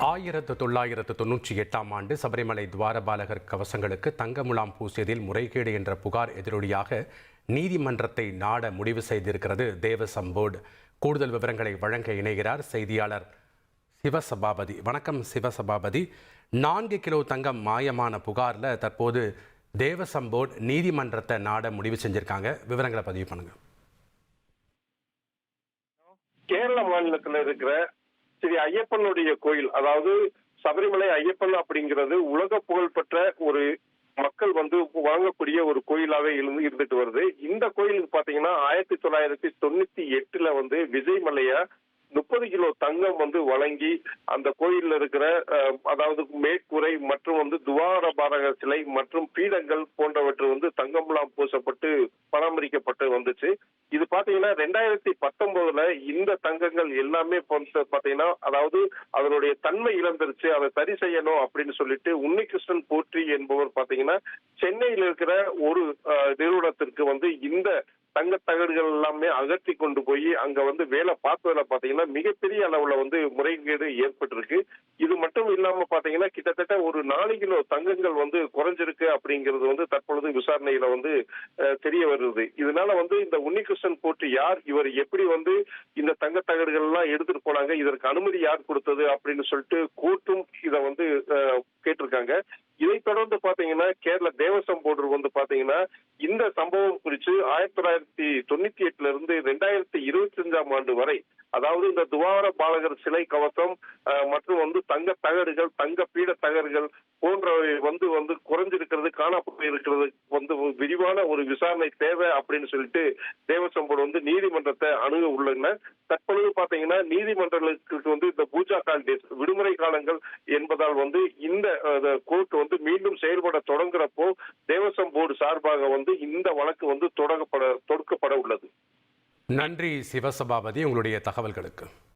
1998 சபரிமலை துவாரபாலகர் கவசங்களுக்கு தங்க முலாம் பூசியதில் முறைகேடு என்ற புகார் எதிரொலியாக நீதிமன்றத்தை நாட முடிவு செய்திருக்கிறது தேவசம் போர்டு. கூடுதல் விவரங்களை வழங்க இணைகிறார் செய்தியாளர் சிவசபாபதி. வணக்கம் சிவசபாபதி. 4 கிலோ தங்கம் மாயமான புகாரில் தற்போது தேவசம் போர்டு நீதிமன்றத்தை நாட முடிவு செஞ்சிருக்காங்க. விவரங்களை பதிவு பண்ணுங்க. கேரள மாநிலத்தில் இருக்கிற ஸ்ரீ ஐயப்பனுடைய கோயில், அதாவது சபரிமலை ஐயப்பன் அப்படிங்கிறது உலக புகழ்பெற்ற ஒரு மக்கள் வாங்கக்கூடிய ஒரு கோயிலாவே இருந்துட்டு வருது. இந்த கோயிலுக்கு பாத்தீங்கன்னா 1998 விஜய் மல்லையா 30 கிலோ தங்கம் வழங்கி அந்த கோயில்ல இருக்கிற அதாவது மேற்கூரை மற்றும் துவாரபாலக சிலை மற்றும் பீடங்கள் போன்றவற்று தங்கம்லாம் பூசப்பட்டு பராமரிக்கப்பட்டு வந்துச்சு. இது பாத்தீங்கன்னா 2019 இந்த தங்கங்கள் எல்லாமே பாத்தீங்கன்னா அதாவது அதனுடைய தன்மை இழந்துருச்சு, அதை சரி செய்யணும் அப்படின்னு சொல்லிட்டு உன்னிகிருஷ்ணன் போற்றி என்பவர் பாத்தீங்கன்னா சென்னையில் இருக்கிற ஒரு நிறுவனத்திற்கு இந்த தங்க தகடுகள் எல்லாமே அகற்றி கொண்டு போய் அங்க வேலை பார்த்ததுல பாத்தீங்கன்னா மிகப்பெரிய அளவுல முறைகேடு ஏற்பட்டிருக்கு. இது மட்டும் இல்லாம பாத்தீங்கன்னா கிட்டத்தட்ட ஒரு 4 கிலோ தங்கங்கள் குறைஞ்சிருக்கு அப்படிங்கிறது தற்பொழுது விசாரணையில தெரிய வருது. இதனால இந்த உன்னிகிருஷ்ணன் போற்றி யார், இவர் எப்படி இந்த தங்க தகடுகள் எல்லாம் எடுத்துட்டு போனாங்க, இதற்கு அனுமதி யார் கொடுத்தது அப்படின்னு சொல்லிட்டு கோர்ட்டும் இதை கேட்டிருக்காங்க. இதை தொடர்ந்து பாத்தீங்கன்னா கேரள தேவசம் போர்டு பாத்தீங்கன்னா இந்த சம்பவம் குறித்து 1998 இருந்து 2025 வரை, அதாவது இந்த துவார பாலகர் சிலை கவசம் மற்றும் தங்க தகடுகள் தங்க பீட தகடுகள் போன்றவை குறைஞ்சிருக்கிறது, காணாமல் இருக்கிறது விரிவான ஒரு விசாரணை தேவை அப்படின்னு சொல்லிட்டு தேவசம் போர்டு நீதிமன்றத்தை அணுக உள்ளனர். தற்பொழுது பாத்தீங்கன்னா நீதிமன்றங்களுக்கு இந்த பூஜா ஹாலிடேஸ் விடுமுறை காலங்கள் என்பதால் இந்த கோர்ட் மீண்டும் செயல்பட தொடங்குறப்போ தேவசம் போர்டு சார்பாக இந்த வழக்கு தொடுக்கப்பட உள்ளது. நன்றி சிவசபாபதி, உங்களுடைய தகவல்களுக்கு.